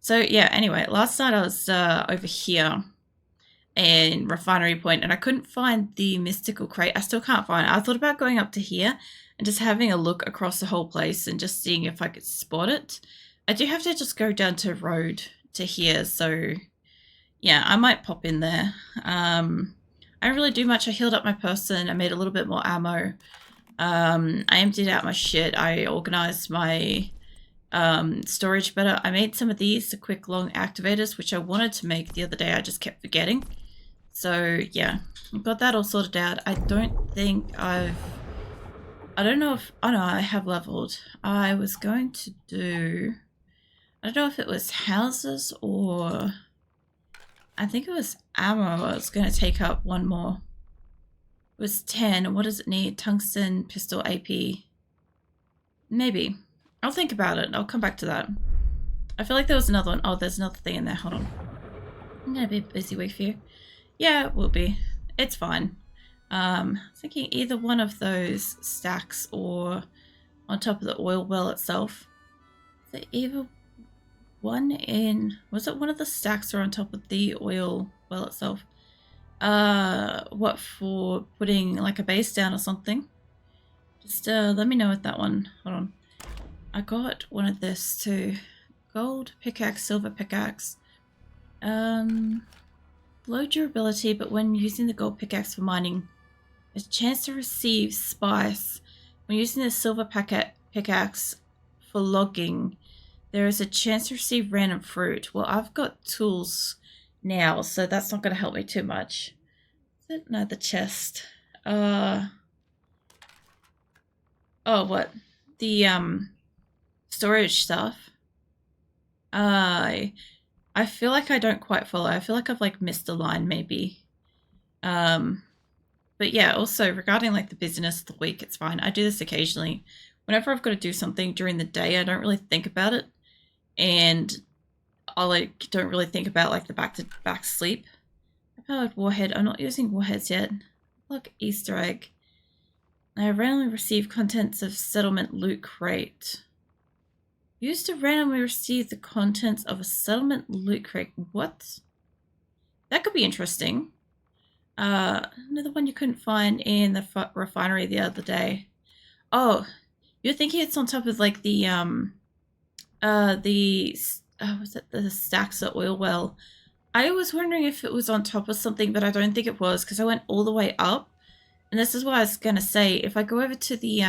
So yeah, anyway, last night I was over here in Refinery Point and I couldn't find the mystical crate. I still can't find it. I thought about going up to here and just having a look across the whole place and just seeing if I could spot it. I do have to just go down to road to here, so yeah, I might pop in there. I didn't really do much. I healed up my person. I made a little bit more ammo. I emptied out my shit. I organized my storage better. I made some of these, the quick long activators, which I wanted to make the other day. I just kept forgetting. So yeah, I've got that all sorted out. I don't think I don't know if, oh no, I have leveled. I was going to do, I don't know if it was houses or, I think it was ammo. I was going to take up one more. It was 10. What does it need? Tungsten, pistol, AP. Maybe. I'll think about it. I'll come back to that. I feel like there was another one. Oh, there's another thing in there. Hold on. I'm going to be a busy week for you. Yeah, it will be. It's fine. Thinking either one of those stacks or on top of the oil well itself. Is there either one in... Was it one of the stacks or on top of the oil well itself? What, for putting like a base down or something? Just let me know with that one. Hold on. I got one of this too. Gold pickaxe, silver pickaxe. Low durability, but when using the gold pickaxe for mining, there's a chance to receive spice. When using the silver pickaxe for logging, there is a chance to receive random fruit. Well, I've got tools now, so that's not going to help me too much. Is it? No, the chest. Oh, what? The, storage stuff. I feel like I don't quite follow. I feel like I've like missed a line maybe. But yeah, also regarding like the busyness of the week, it's fine. I do this occasionally. Whenever I've got to do something during the day, I don't really think about it. And I like don't really think about like the back to back sleep. I've powered warhead. I'm not using warheads yet. Look, Easter egg. I randomly receive contents of settlement loot crate. Used to randomly receive the contents of a settlement loot crate. What? That could be interesting. Another one you couldn't find in the refinery the other day. Oh, you're thinking it's on top of like the was it the stacks of oil well? I was wondering if it was on top of something, but I don't think it was because I went all the way up. And this is what I was gonna say. If I go over to the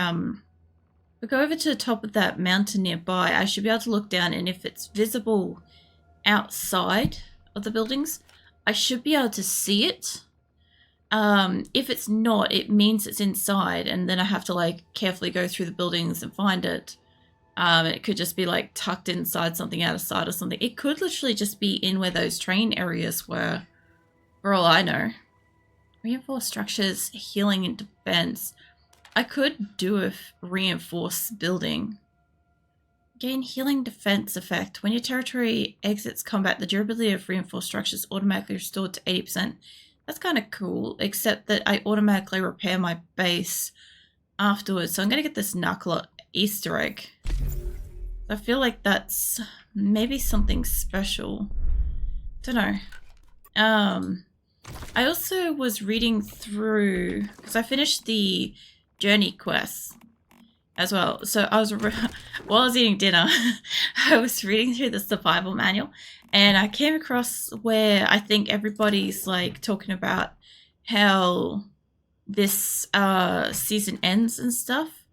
top of that mountain nearby, I should be able to look down, and if it's visible outside of the buildings, I should be able to see it. If it's not, it means it's inside, and then I have to like carefully go through the buildings and find it. It could just be like tucked inside something out of sight or something. It could literally just be in where those train areas were, for all I know. Reinforced structures, healing and defense. I could do a reinforced building. Gain healing defense effect. When your territory exits combat, the durability of reinforced structures automatically restored to 80%. That's kind of cool, except that I automatically repair my base afterwards. So I'm going to get this Knuckler Easter egg. I feel like that's maybe something special. Don't know. I also was reading through, because I finished the journey quests as well. So I was, while I was eating dinner, I was reading through the survival manual, and I came across where I think everybody's like talking about how this season ends and stuff.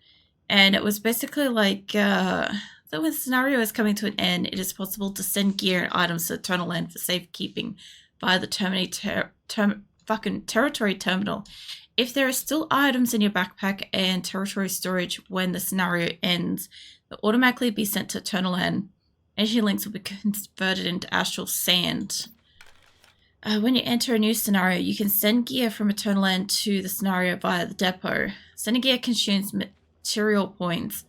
And it was basically like that when the scenario is coming to an end, it is possible to send gear and items to Eternal Land for safekeeping via the territory terminal. If there are still items in your backpack and territory storage when the scenario ends, they'll automatically be sent to Eternal Land. Energy links will be converted into astral sand. When you enter a new scenario, you can send gear from Eternal Land to the scenario via the depot. Sending gear consumes material points,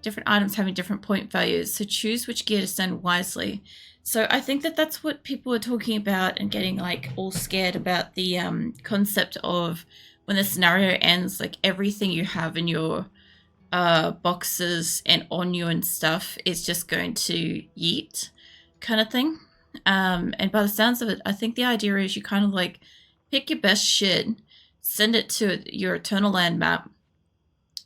different items having different point values, so choose which gear to send wisely. So I think that that's what people are talking about and getting like all scared about the concept of when the scenario ends, like everything you have in your boxes and on you and stuff is just going to yeet. kind of thing. And by the sounds of it, I think the idea is you kind of like pick your best shit, send it to your Eternal Land map,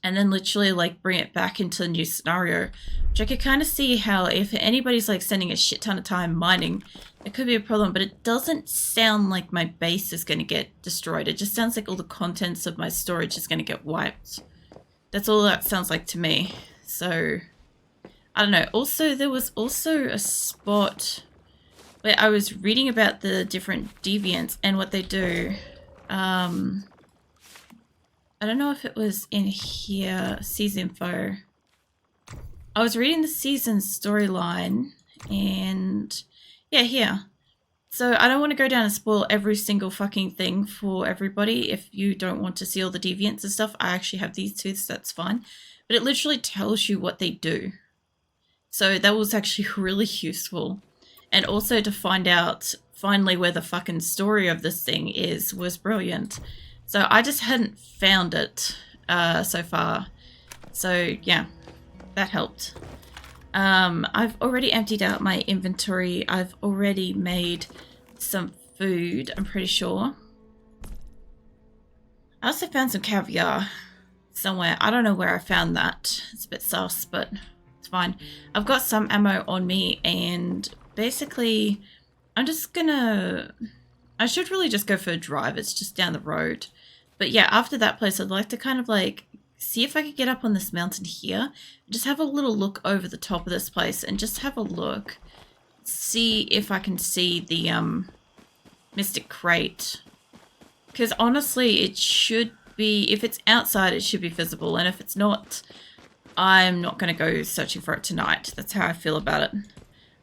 and then literally like bring it back into a new scenario. Which I could kind of see how if anybody's like spending a shit ton of time mining, it could be a problem, but it doesn't sound like my base is going to get destroyed. It just sounds like all the contents of my storage is going to get wiped. That's all that sounds like to me. So, I don't know. Also, there was also a spot where I was reading about the different deviants and what they do. I don't know if it was in here, season info. I was reading the season storyline and yeah, here. So I don't want to go down and spoil every single fucking thing for everybody. If you don't want to see all the deviants and stuff, I actually have these two, so that's fine. But it literally tells you what they do. So that was actually really useful. And also to find out finally where the fucking story of this thing is was brilliant. So I just hadn't found it so far. So yeah, that helped. I've already emptied out my inventory. I've already made some food, I'm pretty sure. I also found some caviar somewhere. I don't know where I found that. It's a bit sus, but it's fine. I've got some ammo on me and basically I'm just gonna... I should really just go for a drive. It's just down the road. But yeah, after that place, I'd like to kind of like see if I could get up on this mountain here. Just have a little look over the top of this place and just have a look. See if I can see the Mystic Crate. Because honestly, it should be, if it's outside, it should be visible. And if it's not, I'm not going to go searching for it tonight. That's how I feel about it.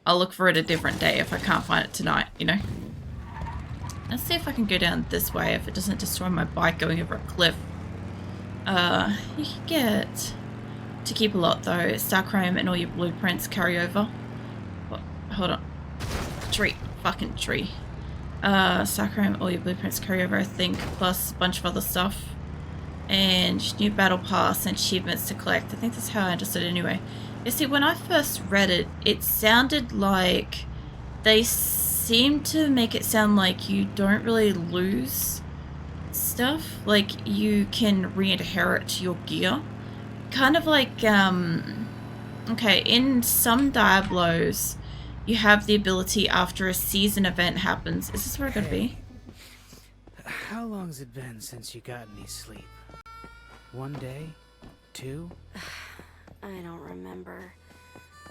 I'll look for it a different day if I can't find it tonight, you know. Let's see if I can go down this way if it doesn't destroy my bike going over a cliff. You can get to keep a lot though. Starchrome and all your blueprints carry over. What? Hold on. Tree. Fucking tree. Starchrome, all your blueprints carry over, I think, plus a bunch of other stuff. And new battle pass and achievements to collect. I think that's how I understood it anyway. You see, when I first read it, it sounded like they seem to make it sound like you don't really lose stuff, like you can re-inherit your gear, kind of like okay, in some Diablos you have the ability after a season event happens. Is this where I gotta be? How long's it been since you got any sleep? 1 day? 2? I don't remember.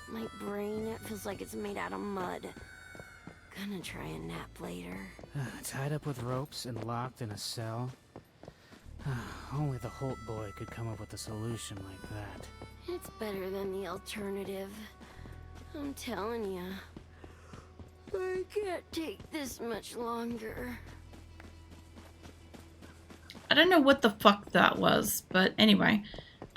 My brain, it feels like it's made out of mud. Gonna try a nap later. Tied up with ropes and locked in a cell? Only the Holt boy could come up with a solution like that. It's better than the alternative. I'm telling ya. I can't take this much longer. I don't know what the fuck that was, but anyway.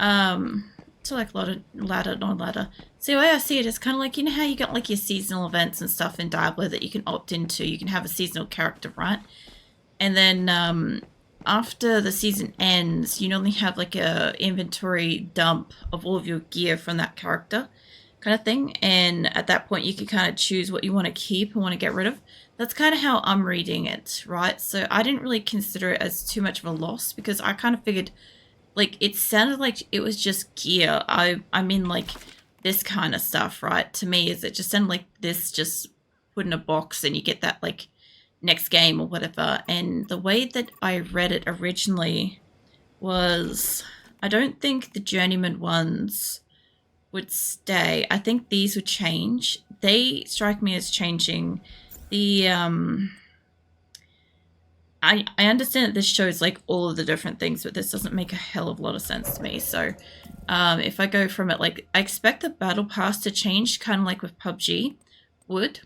So like ladder, non-ladder. See, the way I see it is kind of like, you know how you got like your seasonal events and stuff in Diablo that you can opt into. You can have a seasonal character, right? And then after the season ends, you normally have like a inventory dump of all of your gear from that character kind of thing. And at that point, you can kind of choose what you want to keep and want to get rid of. That's kind of how I'm reading it, right? So I didn't really consider it as too much of a loss because I kind of figured, like, it sounded like it was just gear. I mean, like, this kind of stuff, right? To me, is it just sounded like this just put in a box and you get that, like, next game or whatever. And the way that I read it originally was, I don't think the journeyman ones would stay. I think these would change. They strike me as changing. The I understand that this shows like all of the different things, but this doesn't make a hell of a lot of sense to me. So if I go from it, like, I expect the battle pass to change, kind of like with PUBG would.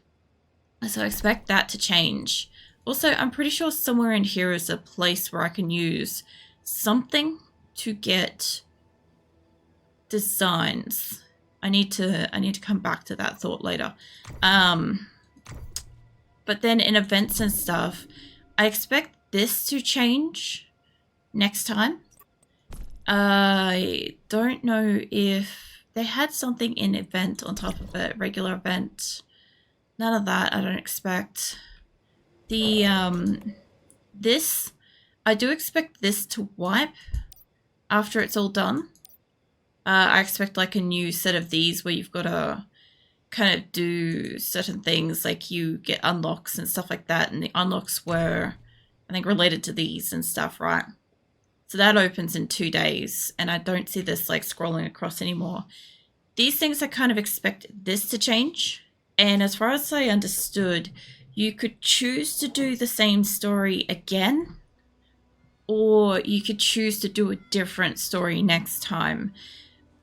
So I expect that to change. Also, I'm pretty sure somewhere in here is a place where I can use something to get designs. I need to come back to that thought later. But then in events and stuff, I expect this to change next time. I don't know if they had something in event on top of a regular event. None of that I don't expect. The, this, I do expect this to wipe after it's all done. I expect like a new set of these where you've got to kind of do certain things, like you get unlocks and stuff like that, and the unlocks were, I think, related to these and stuff, right? So that opens in 2 days, and I don't see this like scrolling across anymore. These things I kind of expect this to change, and as far as I understood, you could choose to do the same story again, or you could choose to do a different story next time.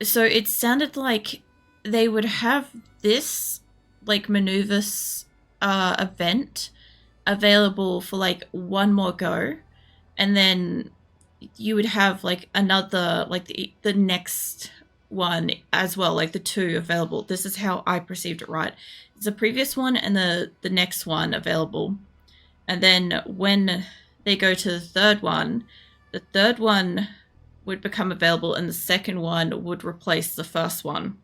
So it sounded like they would have this like maneuvers event available for like one more go, and then you would have like another, like the next one as well, like the two available. This is how I perceived it, right? It's the previous one and the next one available, and then when they go to the third one would become available, and the second one would replace the first one,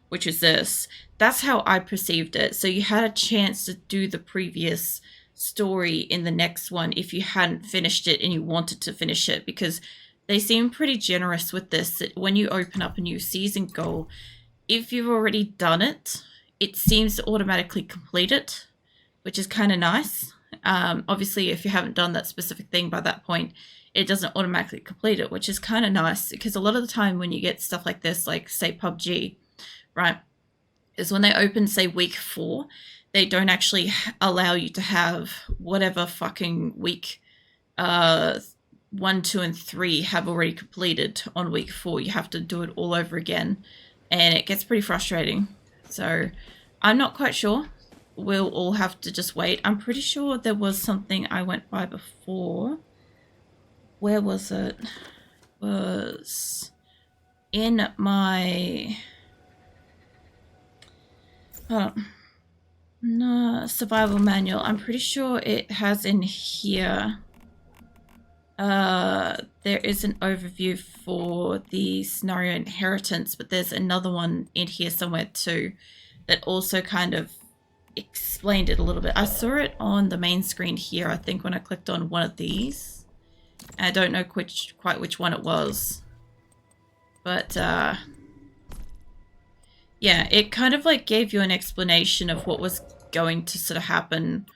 which is this. That's how I perceived it. So you had a chance to do the previous story in the next one if you hadn't finished it and you wanted to finish it, because they seem pretty generous with this, that when you open up a new season goal, if you've already done it, it seems to automatically complete it, which is kind of nice. Obviously, if you haven't done that specific thing by that point, it doesn't automatically complete it, which is kind of nice, because a lot of the time when you get stuff like this, like say PUBG, right, is when they open, say, week 4, they don't actually allow you to have whatever fucking week 1, 2, and 3 have already completed on week 4. You have to do it all over again, and it gets pretty frustrating. So I'm not quite sure. We'll all have to just wait. I'm pretty sure there was something I went by before. Where was it? It was in my no, survival manual. I'm pretty sure it has in here. There is an overview for the scenario inheritance, but there's another one in here somewhere too that also kind of explained it a little bit. I saw it on the main screen here, I think, when I clicked on one of these. I don't know quite which one it was. But, yeah, it kind of like gave you an explanation of what was going to sort of happen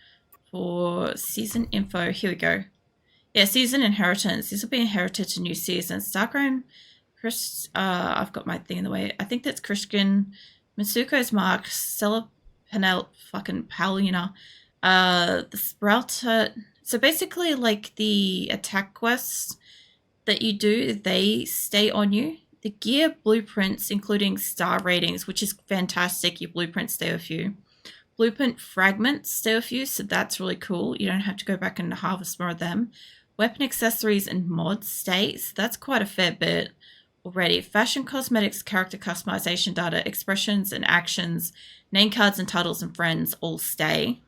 for season info. Here we go. Yeah, season inheritance. This will be inherited to new season. Starground, Chris, I've got my thing in the way. I think that's Christian. Mitsuko's Mark, Stella fucking Paulina. The Sprouter. So basically, like, the attack quests that you do, they stay on you. The gear blueprints, including star ratings, which is fantastic. Your blueprints stay with you. Blueprint fragments stay with you, so that's really cool. You don't have to go back and harvest more of them. Weapon accessories and mods stay, so that's quite a fair bit already. Fashion, cosmetics, character customization data, expressions and actions, name cards and titles and friends all stay.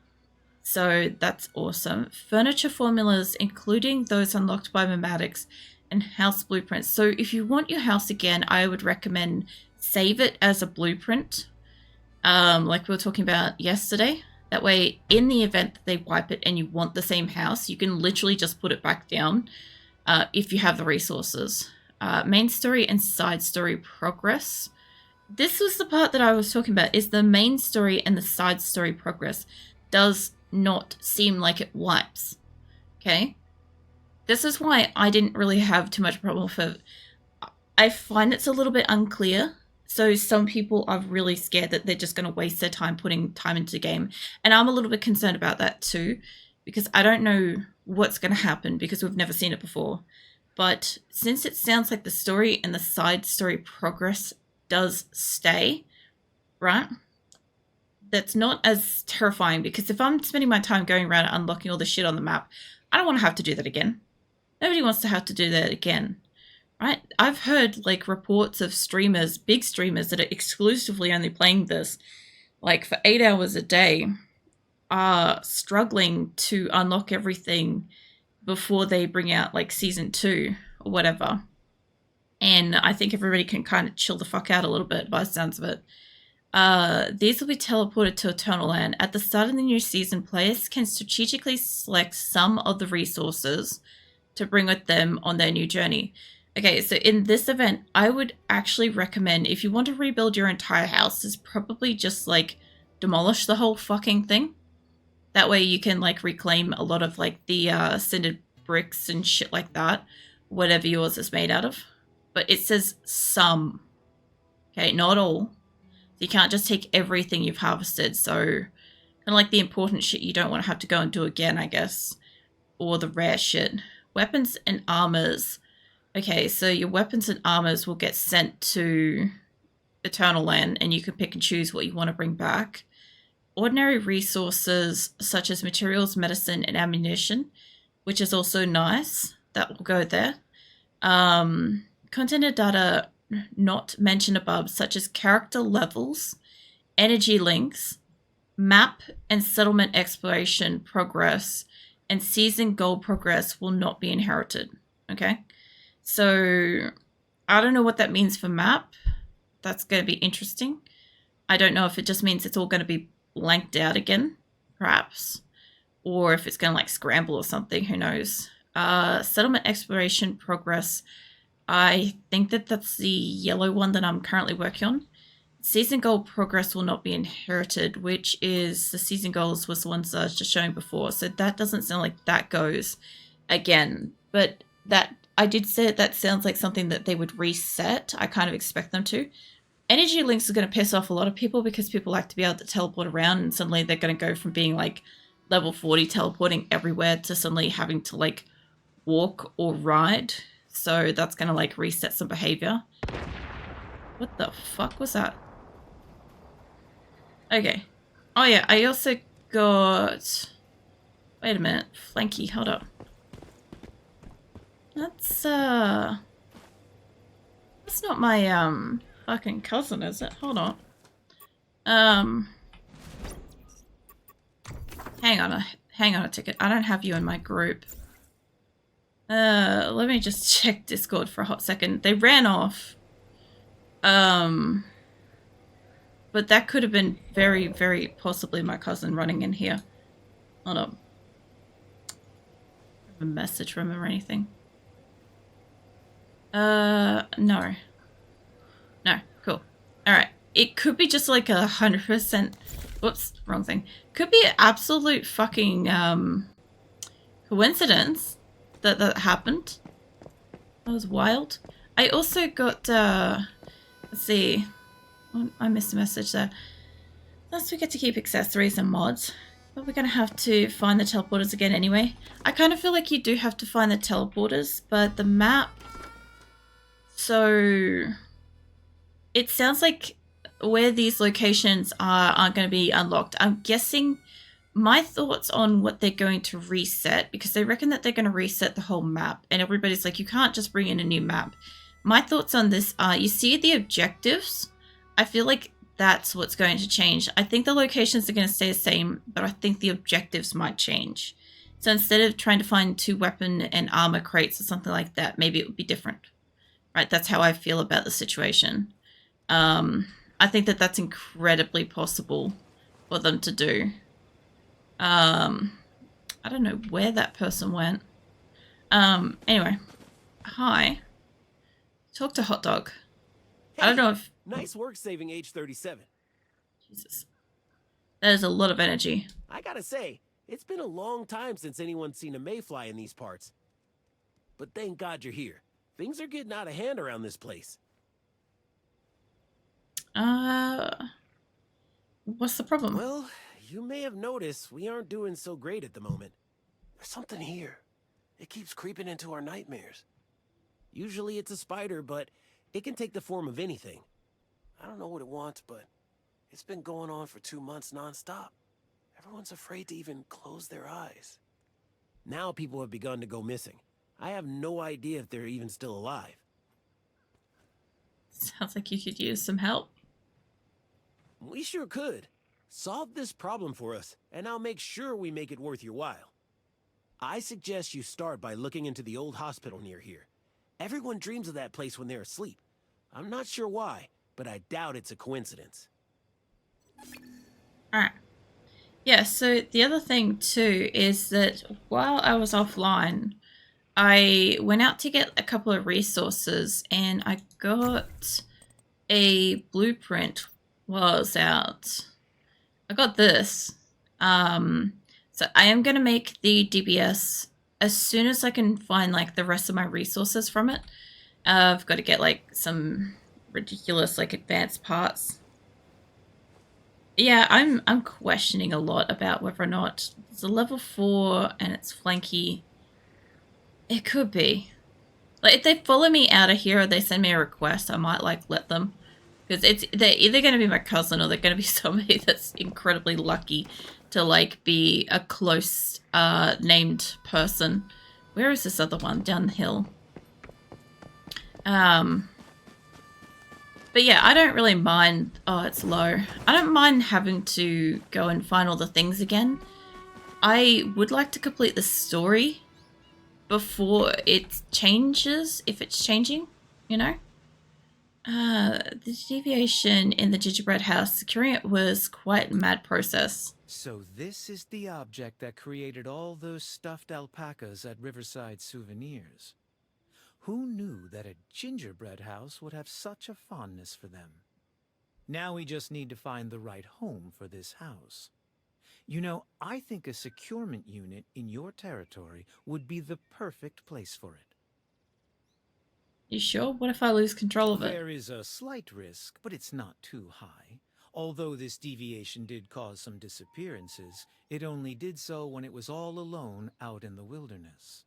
So that's awesome. Furniture formulas, including those unlocked by mematics, and house blueprints. So if you want your house again, I would recommend save it as a blueprint, like we were talking about yesterday. That way, in the event that they wipe it and you want the same house, you can literally just put it back down if you have the resources. Main story and side story progress. This was the part that I was talking about, is the main story and the side story progress does not seem like it wipes. Okay? This is why I didn't really have too much problem with it. I find it's a little bit unclear. So some people are really scared that they're just going to waste their time putting time into the game. And I'm a little bit concerned about that too, because I don't know what's going to happen because we've never seen it before. But since it sounds like the story and the side story progress does stay, right? That's not as terrifying, because if I'm spending my time going around and unlocking all the shit on the map, I don't want to have to do that again. Nobody wants to have to do that again, right? I've heard like reports of streamers, big streamers that are exclusively only playing this like for 8 hours a day, are struggling to unlock everything before they bring out like season 2 or whatever. And I think everybody can kind of chill the fuck out a little bit by the sounds of it. These will be teleported to Eternal Land. At the start of the new season, players can strategically select some of the resources to bring with them on their new journey. Okay, so in this event, I would actually recommend, if you want to rebuild your entire house, is probably just like demolish the whole fucking thing. That way you can like reclaim a lot of like the cindered bricks and shit like that, whatever yours is made out of. But it says some, okay, not all. You can't just take everything you've harvested, so kind of like the important shit you don't want to have to go and do again, I guess. Or the rare shit. Weapons and armors. Okay, so your weapons and armors will get sent to Eternal Land, and you can pick and choose what you want to bring back. Ordinary resources such as materials, medicine, and ammunition, which is also nice. That will go there. Content and data not mentioned above, such as character levels, energy links, map and settlement exploration progress, and season goal progress will not be inherited. Okay, so I don't know what that means for map. That's going to be interesting. I don't know if it just means it's all going to be blanked out again, perhaps, or if it's going to like scramble or something. Who knows? Settlement exploration progress. I think that that's the yellow one that I'm currently working on. Season goal progress will not be inherited, which is the season goals was the ones I was just showing before. So that doesn't sound like that goes again. But that I did say that sounds like something that they would reset. I kind of expect them to. Energy links are going to piss off a lot of people because people like to be able to teleport around, and suddenly they're going to go from being like level 40 teleporting everywhere to suddenly having to like walk or ride. So that's going to like reset some behavior. What the fuck was that? Okay. Oh yeah, I also got... Wait a minute. Flanky, hold up. That's not my, fucking cousin, is it? Hold on. Hang on a ticket. I don't have you in my group. Let me just check Discord for a hot second. They ran off. But that could have been very, very possibly my cousin running in here. Hold on. A message from him or anything? No. No, cool. Alright. It could be just like 100%... Whoops, wrong thing. Could be an absolute fucking, coincidence that happened. That was wild. I also got, let's see. Oh, I missed a message there. Unless we get to keep accessories and mods. But we're going to have to find the teleporters again anyway. I kind of feel like you do have to find the teleporters, but the map... So... It sounds like where these locations aren't going to be unlocked. I'm guessing my thoughts on what they're going to reset, because they reckon that they're going to reset the whole map, and everybody's like, you can't just bring in a new map. My thoughts on this are, you see the objectives? I feel like that's what's going to change. I think the locations are going to stay the same, but I think the objectives might change. So instead of trying to find 2 weapon and armor crates or something like that, maybe it would be different. Right? That's how I feel about the situation. I think that that's incredibly possible for them to do. I don't know where that person went. Anyway. Hi. Talk to Hot Dog. Hey, I don't know if... Nice work saving H-37. Jesus. That is a lot of energy. I gotta say, it's been a long time since anyone's seen a mayfly in these parts. But thank God you're here. Things are getting out of hand around this place. What's the problem? Well, you may have noticed we aren't doing so great at the moment. There's something here. It keeps creeping into our nightmares. Usually it's a spider, but it can take the form of anything. I don't know what it wants, but it's been going on for 2 months nonstop. Everyone's afraid to even close their eyes. Now people have begun to go missing. I have no idea if they're even still alive. Sounds like you could use some help. We sure could. Solve this problem for us, and I'll make sure we make it worth your while. I suggest you start by looking into the old hospital near here. Everyone dreams of that place when they're asleep. I'm not sure why, but I doubt it's a coincidence. Alright. Yeah, so the other thing too is that while I was offline, I went out to get a couple of resources and I got a blueprint while I was out. I got this. So I am going to make the DBS as soon as I can find like the rest of my resources from it. I've got to get like some ridiculous like advanced parts. Yeah, I'm questioning a lot about whether or not it's a level 4 and it's flanky. It could be. Like if they follow me out of here or they send me a request, I might like let them. Because they're either going to be my cousin or they're going to be somebody that's incredibly lucky to like be a close named person. Where is this other one? Down the hill. But yeah, I don't really mind. Oh, it's low. I don't mind having to go and find all the things again. I would like to complete the story before it changes, if it's changing, you know? The deviation in the gingerbread house, securing it was quite a mad process. So this is the object that created all those stuffed alpacas at Riverside Souvenirs. Who knew that a gingerbread house would have such a fondness for them? Now we just need to find the right home for this house. You know, I think a securement unit in your territory would be the perfect place for it. You sure? What if I lose control of it? There is a slight risk, but it's not too high. Although this deviation did cause some disappearances, it only did so when it was all alone out in the wilderness.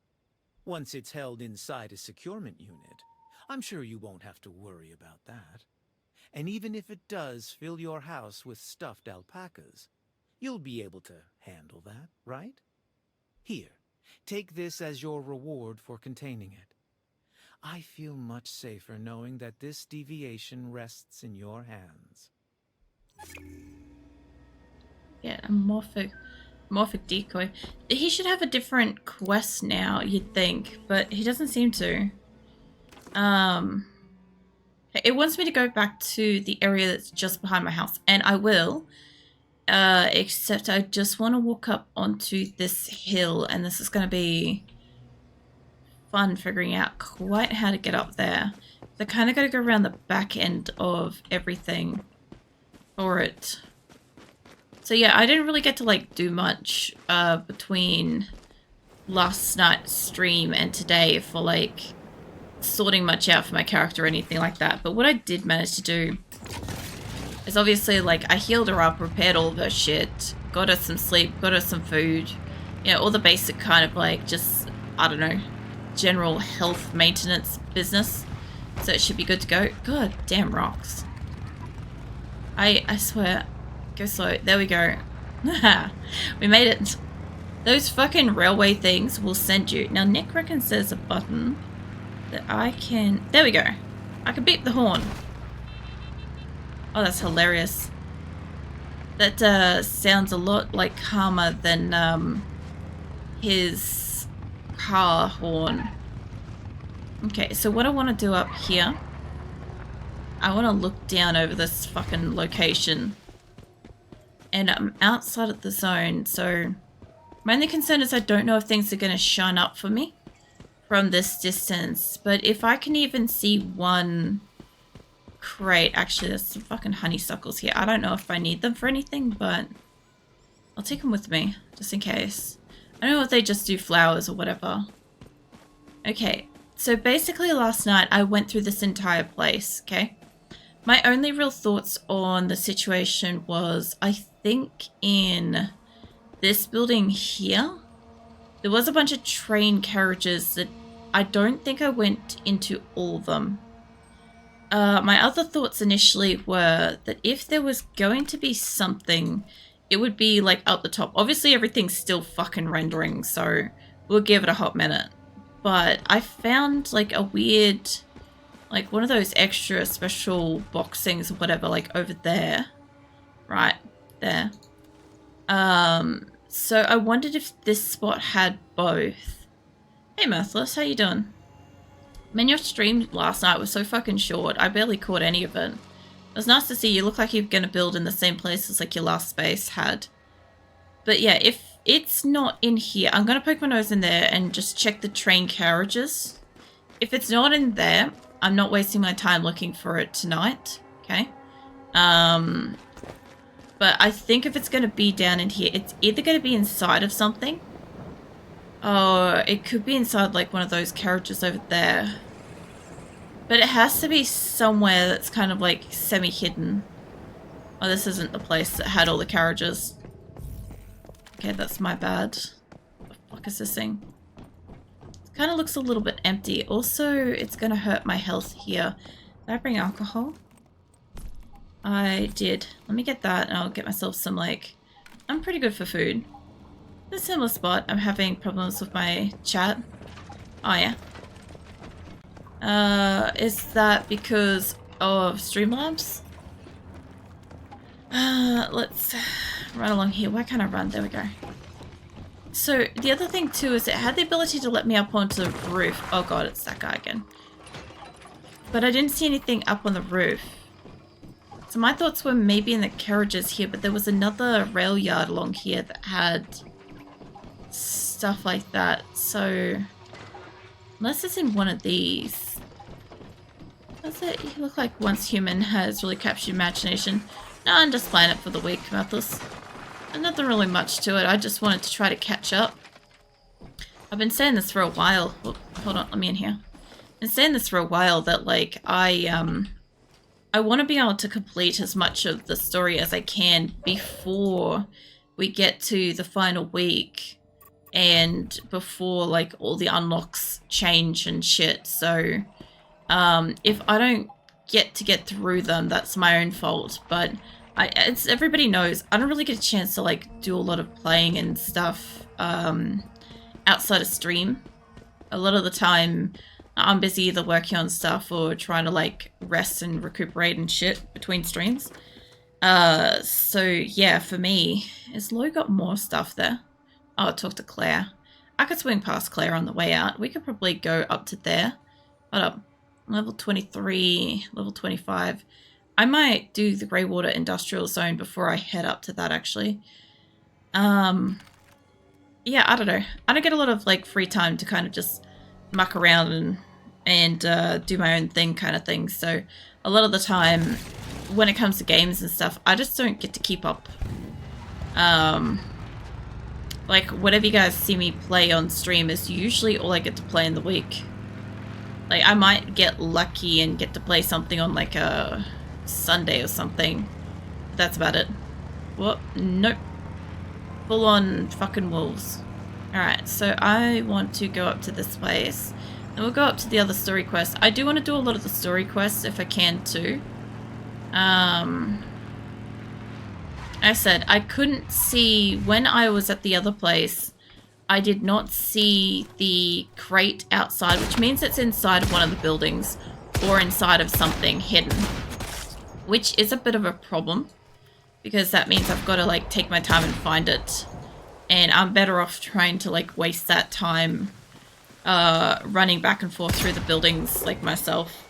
Once it's held inside a securement unit, I'm sure you won't have to worry about that. And even if it does fill your house with stuffed alpacas, you'll be able to handle that, right? Here, take this as your reward for containing it. I feel much safer knowing that this deviation rests in your hands. Yeah, a morphic decoy. He should have a different quest now, you'd think, but he doesn't seem to. It wants me to go back to the area that's just behind my house, and I will. Except I just want to walk up onto this hill, and this is going to be fun figuring out quite how to get up there. So I kind of got to go around the back end of everything for it. So yeah, I didn't really get to like do much between last night's stream and today for like sorting much out for my character or anything like that. But what I did manage to do is obviously like I healed her up, repaired all of her shit, got her some sleep, got her some food, you know, all the basic kind of like just, I don't know, general health maintenance business. So it should be good to go. God damn rocks. I swear. Go slow. There we go. We made it. Those fucking railway things will send you. Now Nick reckons there's a button that I can... There we go. I can beep the horn. Oh, that's hilarious. That sounds a lot like calmer than his car horn. Okay, so what I want to do up here, I want to look down over this fucking location. And I'm outside of the zone, so my only concern is I don't know if things are going to shine up for me from this distance. But if I can even see one crate, actually there's some fucking honeysuckles here. I don't know if I need them for anything, but I'll take them with me just in case. I don't know if they just do flowers or whatever. Okay, so basically last night I went through this entire place, okay? My only real thoughts on the situation was, I think in this building here, there was a bunch of train carriages that I don't think I went into all of them. My other thoughts initially were that if there was going to be something, it would be like up the top. Obviously everything's still fucking rendering, so we'll give it a hot minute. But I found like a weird... like one of those extra special box things or whatever, like over there. Right there. So I wondered if this spot had both. Hey Mirthless, how you doing? I mean, your stream last night was so fucking short, I barely caught any of it. It was nice to see you look like you're going to build in the same place as like your last base had. But yeah, if it's not in here, I'm going to poke my nose in there and just check the train carriages. If it's not in there, I'm not wasting my time looking for it tonight. Okay. But I think if it's going to be down in here, it's either going to be inside of something. Or it could be inside like one of those carriages over there. But it has to be somewhere that's kind of like semi-hidden. Oh, this isn't the place that had all the carriages. Okay, that's my bad. What the fuck is this thing? It kind of looks a little bit empty. Also, it's going to hurt my health here. Did I bring alcohol? I did. Let me get that and I'll get myself some like... I'm pretty good for food. In a similar spot, I'm having problems with my chat. Oh yeah. Is that because of Streamlabs? Let's run along here. Why can't I run? There we go. So, the other thing too is it had the ability to let me up onto the roof. Oh god, it's that guy again. But I didn't see anything up on the roof. So my thoughts were maybe in the carriages here, but there was another rail yard along here that had stuff like that. So, unless it's in one of these. Does it? You look like Once Human has really captured your imagination. No, I'm just playing it for the week, Mathis. There's nothing really much to it. I just wanted to try to catch up. I've been saying this for a while. Oh, hold on, let me in here. I've been saying this for a while that like I want to be able to complete as much of the story as I can before we get to the final week and before like all the unlocks change and shit. So if I don't get through them, that's my own fault. But it's everybody knows I don't really get a chance to like do a lot of playing and stuff outside of stream. A lot of the time I'm busy either working on stuff or trying to like rest and recuperate and shit between streams. So yeah, for me, has Lo got more stuff there? Oh, I'll talk to Claire. I could swing past Claire on the way out. We could probably go up to there. Hold up. Level 23, level 25. I might do the Greywater Industrial Zone before I head up to that, actually. Yeah, I don't know. I don't get a lot of, like, free time to kind of just muck around and do my own thing kind of thing. So, a lot of the time, when it comes to games and stuff, I just don't get to keep up. Like, whatever you guys see me play on stream is usually all I get to play in the week. Like, I might get lucky and get to play something on, like, a Sunday or something. That's about it. What? Nope. Full on fucking wolves. Alright, so I want to go up to this place. And we'll go up to the other story quest. I do want to do a lot of the story quests if I can too. I said, I couldn't see, when I was at the other place, I did not see the crate outside, which means it's inside of one of the buildings or inside of something hidden, which is a bit of a problem because that means I've got to like take my time and find it, and I'm better off trying to like waste that time running back and forth through the buildings like myself.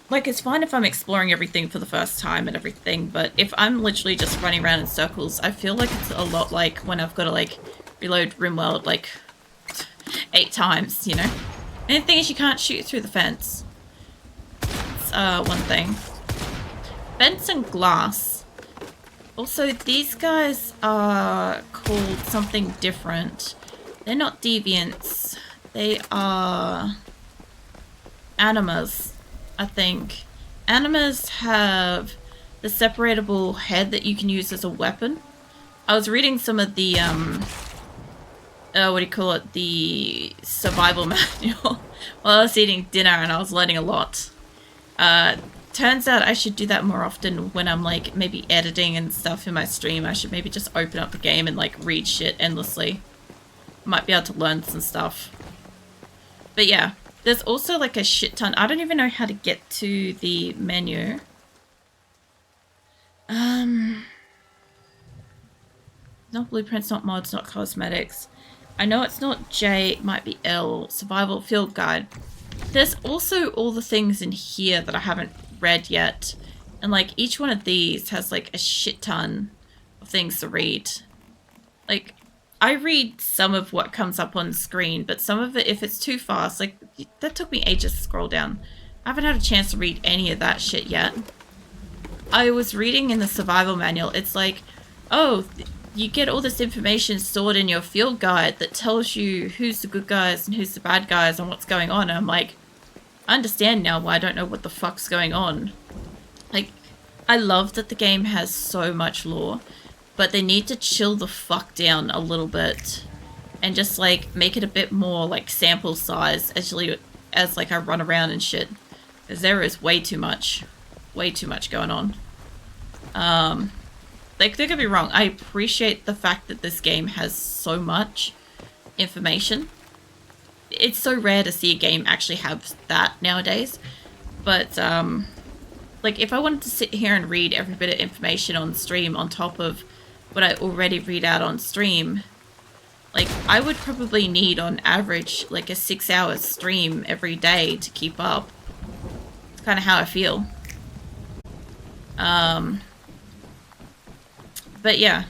Like, it's fine if I'm exploring everything for the first time and everything, but if I'm literally just running around in circles, I feel like it's a lot like when I've got to, like, reload RimWorld, like, 8 times, you know? And the thing is, you can't shoot through the fence. It's, one thing. Fence and glass. Also, these guys are called something different. They're not deviants. They are animas. I think. Animas have the separatable head that you can use as a weapon. I was reading some of the, what do you call it? The survival manual while I was eating dinner, and I was learning a lot. Turns out I should do that more often when I'm, like, maybe editing and stuff in my stream. I should maybe just open up the game and, like, read shit endlessly. Might be able to learn some stuff. But yeah. There's also like a shit ton. I don't even know how to get to the menu. Not blueprints, not mods, not cosmetics. I know it's not J, it might be L. Survival field guide. There's also all the things in here that I haven't read yet. And like each one of these has like a shit ton of things to read. Like I read some of what comes up on screen, but some of it, if it's too fast, like that took me ages to scroll down. I haven't had a chance to read any of that shit yet. I was reading in the survival manual, it's like, oh, you get all this information stored in your field guide that tells you who's the good guys and who's the bad guys and what's going on. And I'm like, I understand now why I don't know what the fuck's going on. Like, I love that the game has so much lore, but they need to chill the fuck down a little bit and just like make it a bit more like sample size as like I run around and shit, because there is way too much going on. Like, don't get me wrong, I appreciate the fact that this game has so much information. It's so rare to see a game actually have that nowadays, but like if I wanted to sit here and read every bit of information on stream on top of what I already read out on stream, like I would probably need on average like a 6-hour stream every day to keep up. It's kind of how I feel. But yeah,